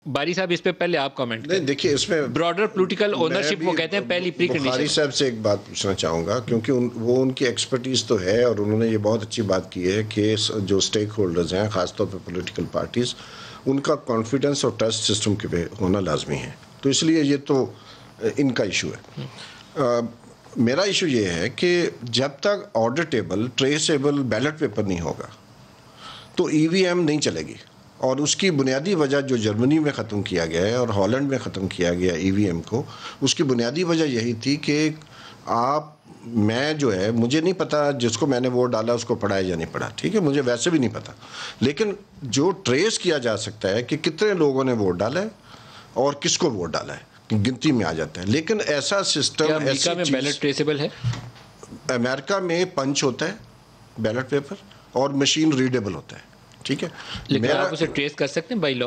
باری صاحب اس پہ پہلے آپ کامنٹ نہیں دیکھیے اس میں براڈر پولیٹیکل اونرشپ وہ کہتے ہیں پہلی پری کنڈیشن. بخاری صاحب سے ایک بات پوچھنا چاہوں گا کیونکہ وہ ان کی ایکسپرٹیز تو ہے اور انہوں نے یہ بہت اچھی بات کی ہے کہ جو اسٹیک ہولڈرز ہیں خاص طور پہ پولیٹیکل پارٹیز ان کا کانفیڈنس اور ٹرسٹ سسٹم کے پہ ہونا لازمی ہے, تو اس لیے یہ تو ان کا ایشو ہے. میرا ایشو یہ ہے کہ جب تک آڈیٹیبل ٹریسیبل بیلٹ پیپر نہیں ہوگا تو ای وی ایم نہیں چلے گی. اور اس کی بنیادی وجہ جو جرمنی میں ختم کیا گیا ہے اور ہالینڈ میں ختم کیا گیا ای وی ایم کو, اس کی بنیادی وجہ یہی تھی کہ میں جو ہے مجھے نہیں پتا جس کو میں نے ووٹ ڈالا اس کو پڑھا ہے یا نہیں پڑھا, ٹھیک ہے مجھے ویسے بھی نہیں پتا, لیکن جو ٹریس کیا جا سکتا ہے کہ کتنے لوگوں نے ووٹ ڈالا ہے اور کس کو ووٹ ڈالا ہے گنتی میں آ جاتا ہے. لیکن ایسا سسٹم امریکہ میں بیلٹ ٹریسیبل ہے؟ امریکہ میں پنچ ہوتا ہے بیلٹ پیپر اور مشین ریڈیبل ہوتا ہے, ٹھیک ہے. لیکن آپ اسے ٹریس کر سکتے ہیں بائی لا؟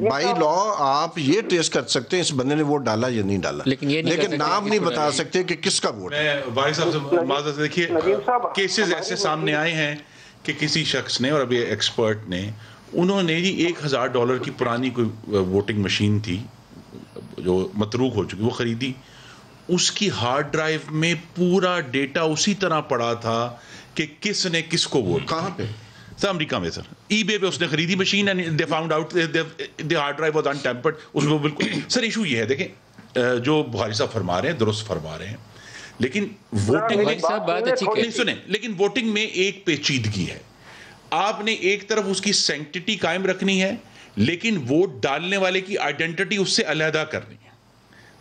بائی لا آپ یہ ٹریس کر سکتے ہیں اس بندے نے ووٹ ڈالا یا نہیں ڈالا, لیکن نام نہیں بتا سکتے کہ کس کا ووٹ ہے. بھائی صاحب سے معذرت سے دیکھیے کیسز ایسے سامنے آئے ہیں کہ کسی شخص نے اور ابھی ایکسپرٹ نے انہوں نے جی $1,000 کی پرانی کوئی ووٹنگ مشین تھی جو متروک ہو چکی وہ خریدی, اس کی ہارڈ ڈرائیو میں پورا ڈیٹا اسی طرح پڑا تھا کہ کس نے کس کو ووٹ. کہاں پہ؟ سر امریکہ میں سر ای بے پہ اس نے خریدی machine and they found out the hard drive was untampered. اس میں بالکل سر ایشو یہ ہے دیکھیں جو بخاری صاحب فرما رہے ہیں درست فرما رہے ہیں, لیکن ووٹنگ میں سنیں لیکن ووٹنگ میں ایک پیچیدگی ہے. آپ نے ایک طرف اس کی سینکٹیٹی قائم رکھنی ہے لیکن ووٹ ڈالنے والے کی آئیڈینٹی اس سے علیحدہ کرنی ہے.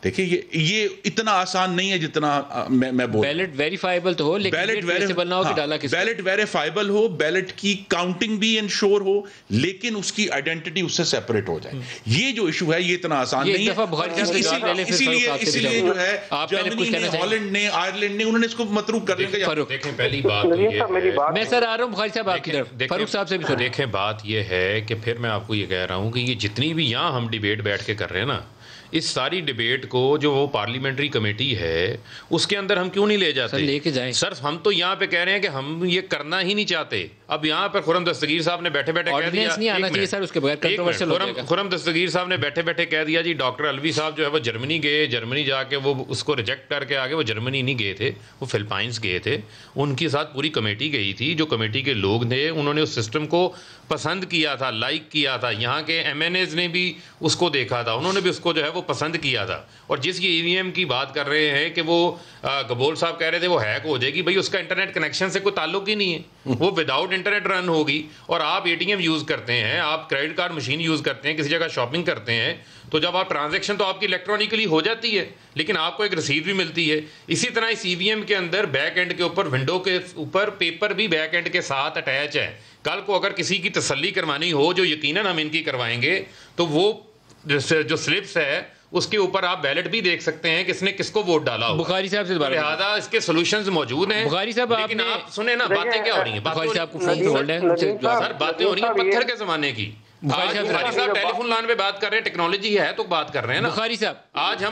دیکھیں یہ اتنا آسان نہیں ہے جتنا میں بول. بیلٹ ویریفائیبل تو ہو لیکن ٹریسیبل نہ ہو کہ ڈالا کس. بیلٹ ویریفائیبل ہو, بیلٹ کی کاؤنٹنگ بھی انشور ہو, لیکن اس کی آئیڈینٹی اس سے سیپریٹ ہو جائے. یہ جو ایشو ہے یہ اتنا آسان نہیں ہے. اسی لیے جو ہے جرمنی نے, ہالینڈ نے, آئرلینڈ نے انہوں نے اس کو متروک کرنے کا. دیکھیں پہلی بات یہ میں سر آ رہا ہوں بخاری صاحب آپ کی طرف, فاروق صاحب سے بھی سنیں. دیکھیں بات یہ ہے کہ پھر میں آپ کو یہ کہہ رہا ہوں کہ یہ جتنی بھی یہاں ہم ڈیبیٹ بیٹھ کے کر رہے ہیں نا, اس ساری ڈیبیٹ کو جو وہ پارلیمنٹری کمیٹی ہے اس کے اندر ہم کیوں نہیں لے جاتے؟ لے کے جائیں سر. ہم تو یہاں پہ کہہ رہے ہیں کہ ہم یہ کرنا ہی نہیں چاہتے. اب یہاں پر خرم دستگیر صاحب نے بیٹھے بیٹھے کہہ دیا, نہیں آنا چاہیے سر اس کے بغیر کنٹروورشل ہو جائے گا. خرم دستگیر صاحب نے بیٹھے بیٹھے کہہ دیا جی ڈاکٹر الوی صاحب جو ہے وہ جرمنی گئے, جرمنی جا کے وہ اس کو ریجیکٹ کر کے آگے, وہ جرمنی نہیں گئے تھے, وہ فلپائنس گئے تھے. ان کے ساتھ پوری کمیٹی گئی تھی, جو کمیٹی کے لوگ تھے انہوں نے اس سسٹم کو پسند کیا تھا, لائک کیا تھا. یہاں کے ایم این ایز نے بھی اس کو دیکھا تھا, انہوں نے بھی اس کو جو ہے وہ پسند کیا تھا. اور جس یہ ای وی ایم کی بات کر رہے ہیں کہ وہ گبول صاحب کہہ رہے تھے وہ ہیک ہو جائے گی, بھائی اس کا انٹرنیٹ کنیکشن سے کوئی تعلق ہی نہیں ہے, وہ وداؤٹ انٹرنیٹ رن ہوگی. اور آپ اے ٹی ایم یوز کرتے ہیں, آپ کریڈٹ کارڈ مشین یوز کرتے ہیں, کسی جگہ شاپنگ کرتے ہیں, تو جب آپ ٹرانزیکشن تو آپ کی الیکٹرانکلی ہو جاتی ہے لیکن آپ کو ایک رسید بھی ملتی ہے. اسی طرح اس ای وی ایم کے اندر بیک اینڈ کے اوپر ونڈو کے اوپر پیپر بھی بیک اینڈ کے ساتھ اٹیچ ہے. کل کو اگر کسی کی تسلی کروانی ہو, جو یقیناً ہم ان کی کروائیں گے, تو وہ جو سلپس ہے اس کے اوپر آپ بیلٹ بھی دیکھ سکتے ہیں کس نے کس کو ووٹ ڈالا ہو. بخاری صاحب سے لہٰذا اس کے سولوشنز موجود ہیں. بخاری صاحب لیکن آپ سنیں نا باتیں کیا ہو رہی ہیں. بخاری صاحب کو فون پہ ہولڈ ہے سر, باتیں ہو رہی ہیں پتھر کے زمانے کی. بخاری صاحب ٹیلی فون لائن پہ بات کر رہے ہیں, ٹیکنالوجی ہے تو بات کر رہے ہیں نا. بخاری صاحب آج ہم